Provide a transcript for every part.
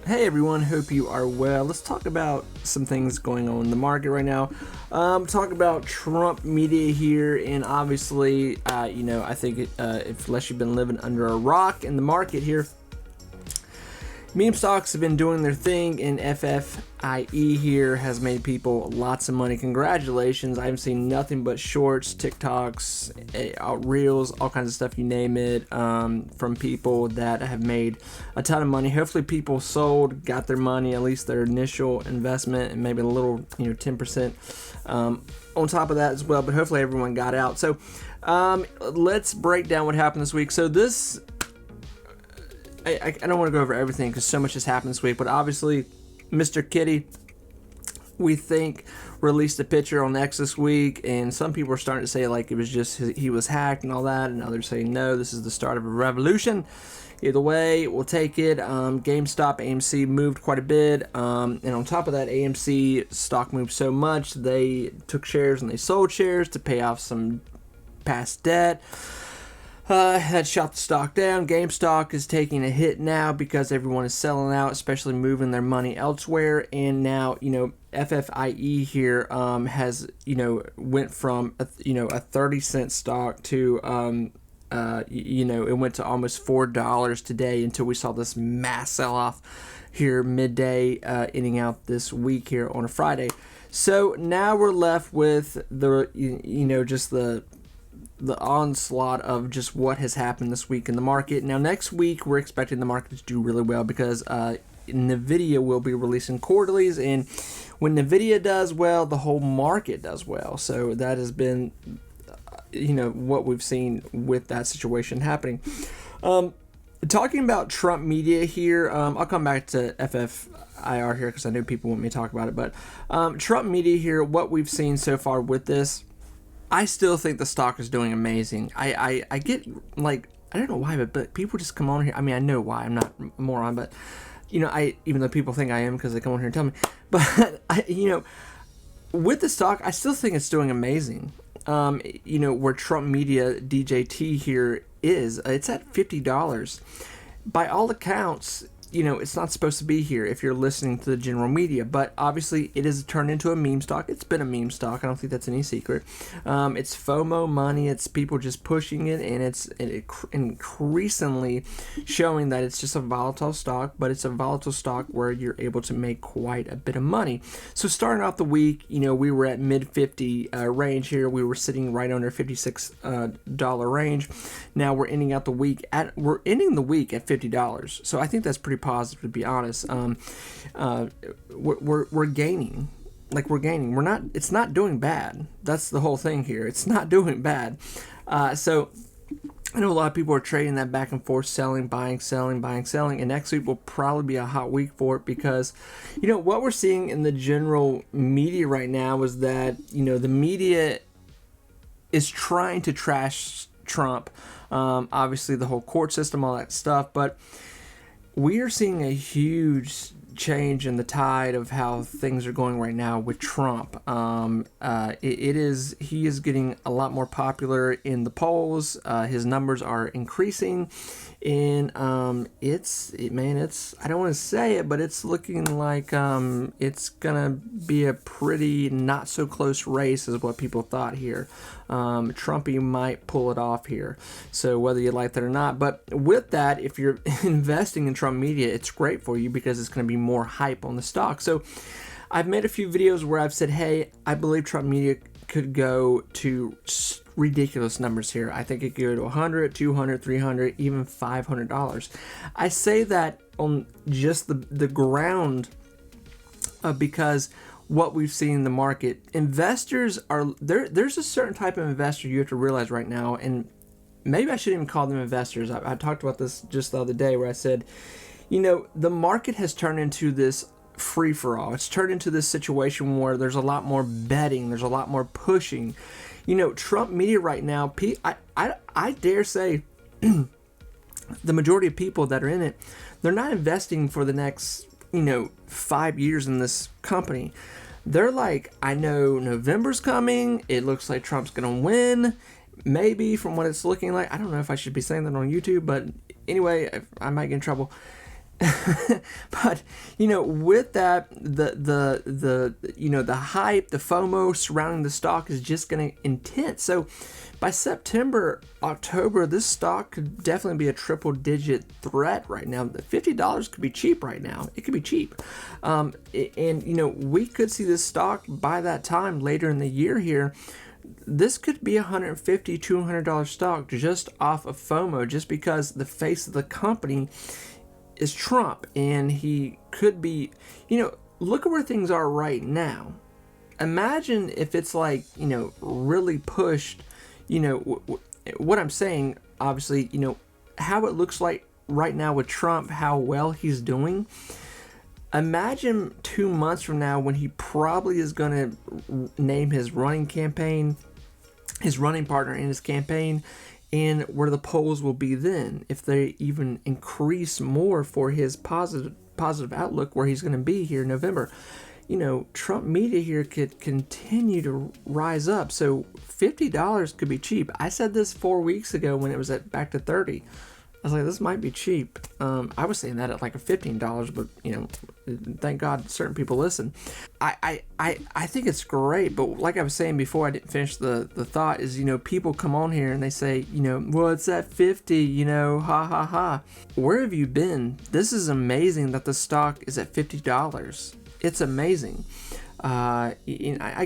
Hey everyone, hope you are well. Let's talk about some things going on in the market right now. Talk about Trump media here, and obviously, I think unless you've been living under a rock in the market here, meme stocks have been doing their thing, and Ffie here has made people lots of money. Congratulations. I've seen nothing but shorts, TikToks, reels, all kinds of stuff, you name it, from people that have made a ton of money. Hopefully people sold, got their money, at least their initial investment, and maybe a little, 10% on top of that as well, but hopefully everyone got out. So let's break down what happened this week. So this, I don't want to go over everything because so much has happened this week, but obviously Mr. Kitty, we think, released a picture on X this week, and some people are starting to say like it was just he was hacked and all that, and others saying no, this is the start of a revolution. Either way, we'll take it. GameStop, AMC moved quite a bit, and on top of that, AMC stock moved so much they took shares and they sold shares to pay off some past debt. That shot the stock down. GameStop is taking a hit now because everyone is selling out, especially moving their money elsewhere. And now, Ffie here has, went from a 30-cent stock to it went to almost $4 today until we saw this mass sell-off here midday, ending out this week here on a Friday. So now we're left with just the onslaught of just what has happened this week in the market. Now next week we're expecting the market to do really well because Nvidia will be releasing quarterlies, and when Nvidia does well, the whole market does well. So that has been what we've seen with that situation happening. Talking about Trump media here, I'll come back to FFIR here because I know people want me to talk about it, but Trump media here, what we've seen so far with this, I still think the stock is doing amazing. I get, like, I don't know why, but people just come on here. I mean, I know why. I'm not a moron, but, even though people think I am because they come on here and tell me. But, with the stock, I still think it's doing amazing. Where Trump Media DJT here is, it's at $50. By all accounts, it's not supposed to be here if you're listening to the general media, but obviously it is turned into a meme stock. It's been a meme stock. I don't think that's any secret. It's FOMO money. It's people just pushing it, and it's increasingly showing that it's just a volatile stock, but it's a volatile stock where you're able to make quite a bit of money. So starting off the week, we were at mid 50 range here. We were sitting right under $56 range. Now we're ending the week at $50. So I think that's pretty positive, to be honest. We're gaining. We're not, it's not doing bad. That's the whole thing here. It's not doing bad. So I know a lot of people are trading that back and forth, selling, buying, selling, buying, selling, and next week will probably be a hot week for it because, what we're seeing in the general media right now is that, the media is trying to trash Trump. Obviously the whole court system, all that stuff, but we are seeing a huge change in the tide of how things are going right now with Trump. He is getting a lot more popular in the polls. His numbers are increasing, and it's I don't want to say it, but it's looking like it's gonna be a pretty not so close race as what people thought here. Trumpy might pull it off here, so whether you like that or not. But with that, if you're investing in Trump media, it's great for you because it's going to be more hype on the stock. So I've made a few videos where I've said, hey, I believe Trump media could go to ridiculous numbers here. I think it could go to $100, $200, $300, even $500. I say that on just the ground because what we've seen in the market, investors are there. There's a certain type of investor you have to realize right now, and maybe I shouldn't even call them investors. I talked about this just the other day where I said, the market has turned into this free-for-all. It's turned into this situation where there's a lot more betting, there's a lot more pushing. Trump media right now, I dare say the majority of people that are in it, they're not investing for the next 5 years in this company. They're like, I know November's coming. It looks like Trump's going to win. Maybe from what it's looking like. I don't know if I should be saying that on YouTube, but anyway, I might get in trouble. But with that, the hype, the FOMO surrounding the stock is just going to intense. So by September, October, this stock could definitely be a triple digit threat right now. $50 could be cheap right now. It could be cheap. And we could see this stock by that time later in the year here. This could be $150, $200 stock just off of FOMO, just because the face of the company is Trump, and he could be, look at where things are right now. Imagine if it's like, really pushed, what I'm saying, obviously, how it looks like right now with Trump, how well he's doing. Imagine 2 months from now when he probably is going to name his running partner in his campaign, and where the polls will be then, if they even increase more for his positive outlook where he's going to be here in November. Trump media here could continue to rise up. So $50 could be cheap. I said this 4 weeks ago when it was back to 30. I was like, this might be cheap. I was saying that at like a $15, but thank God certain people listen. I think it's great, but like I was saying before, I didn't finish the thought, is people come on here and they say, well, it's at 50, ha ha ha. Where have you been? This is amazing that the stock is at $50. It's amazing. I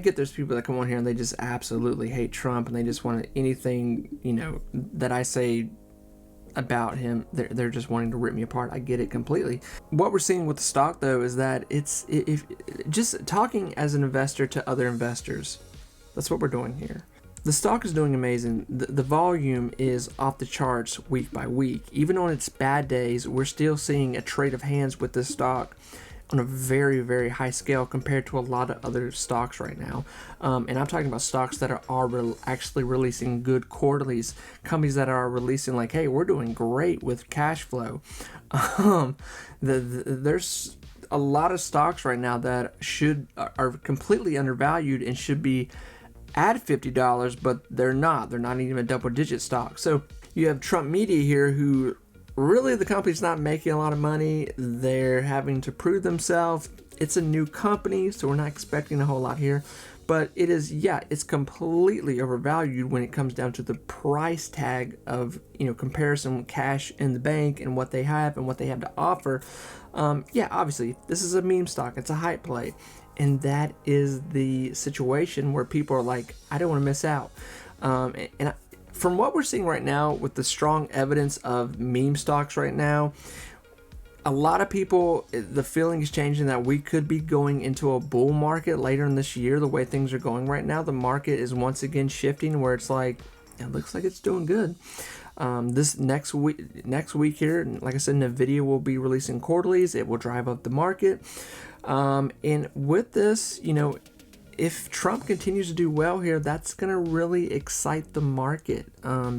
get there's people that come on here and they just absolutely hate Trump, and they just want anything that I say about him, they're just wanting to rip me apart. I get it completely. What we're seeing with the stock, though, is that if just talking as an investor to other investors, that's what we're doing here. The stock is doing amazing. The volume is off the charts week by week. Even on its bad days, we're still seeing a trade of hands with this stock on a very, very high scale compared to a lot of other stocks right now. And I'm talking about stocks that are actually releasing good quarterlies, companies that are releasing like, hey, we're doing great with cash flow. There's a lot of stocks right now that are completely undervalued and should be at $50, but they're not. They're not even a double-digit stock. So you have Trump Media here, who really, the company's not making a lot of money. They're having to prove themselves. It's a new company, so we're not expecting a whole lot here. But it is, it's completely overvalued when it comes down to the price tag of, comparison with cash in the bank and what they have and what they have to offer. Obviously, this is a meme stock. It's a hype play. And that is the situation where people are like, I don't want to miss out. From what we're seeing right now with the strong evidence of meme stocks right now, a lot of people, the feeling is changing that we could be going into a bull market later in this year. The way things are going right now, the market is once again shifting where it's like, it looks like it's doing good. This next week here, like I said, NVIDIA will be releasing quarterlies. It will drive up the market. And with this, if Trump continues to do well here, that's going to really excite the market,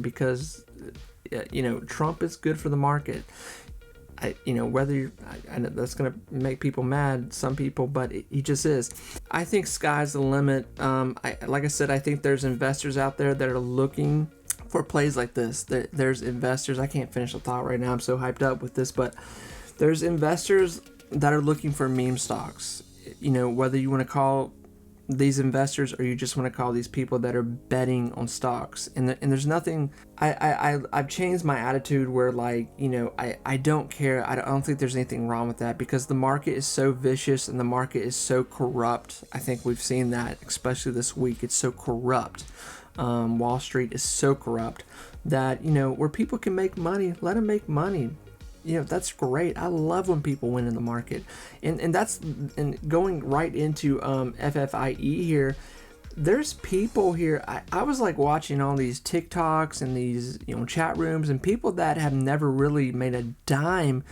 because, Trump is good for the market. I know that's going to make people mad, some people, but he just is. I think sky's the limit. Like I said, I think there's investors out there that are looking for plays like this. There's investors, I can't finish the thought right now, I'm so hyped up with this, but there's investors that are looking for meme stocks. Whether you want to call these investors or you just want to call these people that are betting on stocks, and there's nothing. I've changed my attitude where, like, I don't care. I don't think there's anything wrong with that, because the market is so vicious and the market is so corrupt. I think we've seen that, especially this week. It's so corrupt. Wall Street is so corrupt that, where people can make money, let them make money. That's great. I love when people win in the market. And going right into FFIE here, there's people here. I was like watching all these TikToks and these chat rooms, and people that have never really made a dime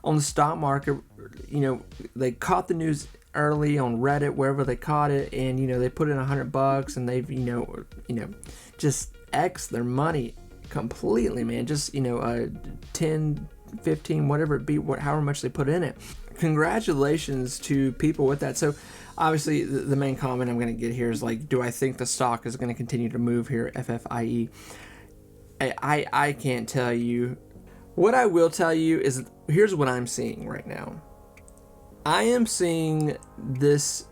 on the stock market. They caught the news early on Reddit, wherever they caught it, and they put in $100 and they've just X their money completely, man. Just 10, 15, whatever it be, however much they put in it. Congratulations to people with that. So obviously the main comment I'm going to get here is like, do I think the stock is going to continue to move here, FFIE? I can't tell you What I will tell you is, here's what I'm seeing right now. I am seeing this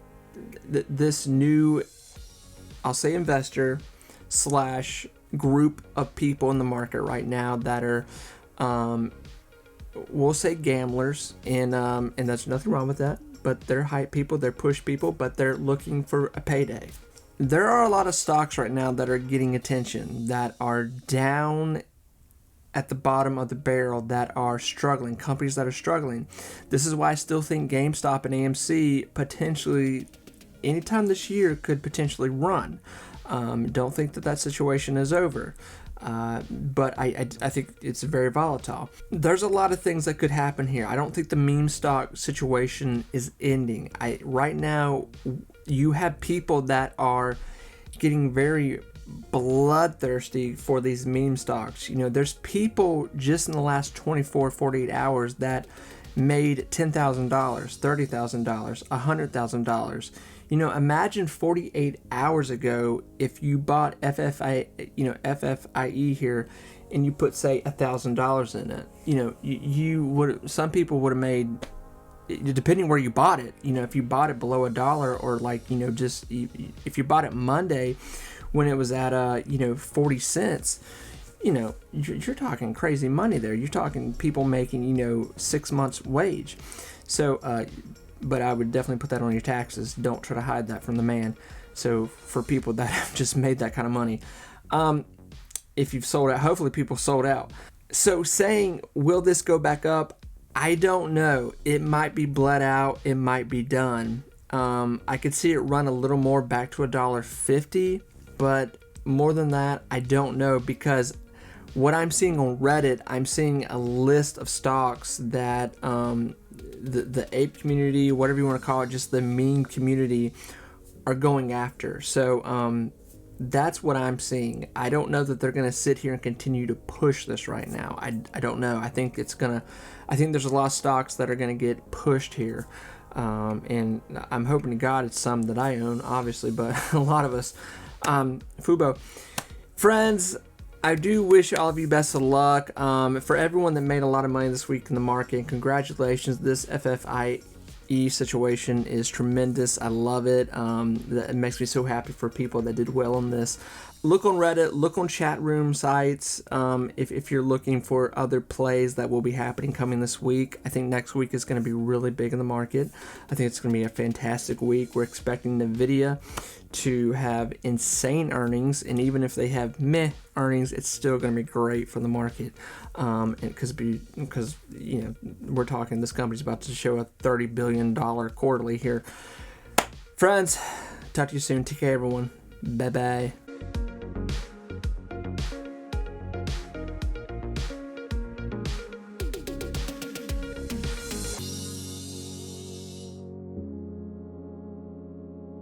new, I'll say, investor slash group of people in the market right now that are, we'll say, gamblers, and there's nothing wrong with that. But they're hype people, they're push people, but they're looking for a payday. There are a lot of stocks right now that are getting attention, that are down at the bottom of the barrel, that are struggling, companies that are struggling. This is why I still think GameStop and AMC potentially, anytime this year, could potentially run. Don't think that situation is over. But I think it's very volatile. There's a lot of things that could happen here. I don't think the meme stock situation is ending. Right now, you have people that are getting very bloodthirsty for these meme stocks. You know, there's people just in the last 24, 48 hours that made $10,000, $30,000, $100,000. You know, imagine 48 hours ago if you bought FFIE here, and you put, say, $1,000 in it. You know, you would. Some people would have made, depending where you bought it. You know, if you bought it below $1, or like, you know, just if you bought it Monday when it was at 40 cents. You know, you're talking crazy money there. You're talking people making 6 months' wage. So, but I would definitely put that on your taxes. Don't try to hide that from the man. So for people that have just made that kind of money, if you've sold out, hopefully people sold out. So saying, will this go back up? I don't know. It might be bled out. It might be done. I could see it run a little more back to $1.50, but more than that, I don't know, because what I'm seeing on Reddit, I'm seeing a list of stocks that the ape community, whatever you want to call it, just the meme community, are going after. So that's what I'm seeing. I don't know that they're going to sit here and continue to push this right now. I don't know. I think there's a lot of stocks that are going to get pushed here. And I'm hoping to God it's some that I own, obviously, but a lot of us. Fubo. Friends, I do wish all of you best of luck. For everyone that made a lot of money this week in the market, congratulations. This FFIE situation is tremendous. I love it. It makes me so happy for people that did well on this. Look on Reddit, look on chat room sites if you're looking for other plays that will be happening coming this week. I think next week is going to be really big in the market. I think it's going to be a fantastic week. We're expecting NVIDIA to have insane earnings, and even if they have meh earnings, it's still going to be great for the market. Because we're talking, this company's about to show a $30 billion quarterly here. Friends, talk to you soon. Take care, everyone. Bye bye.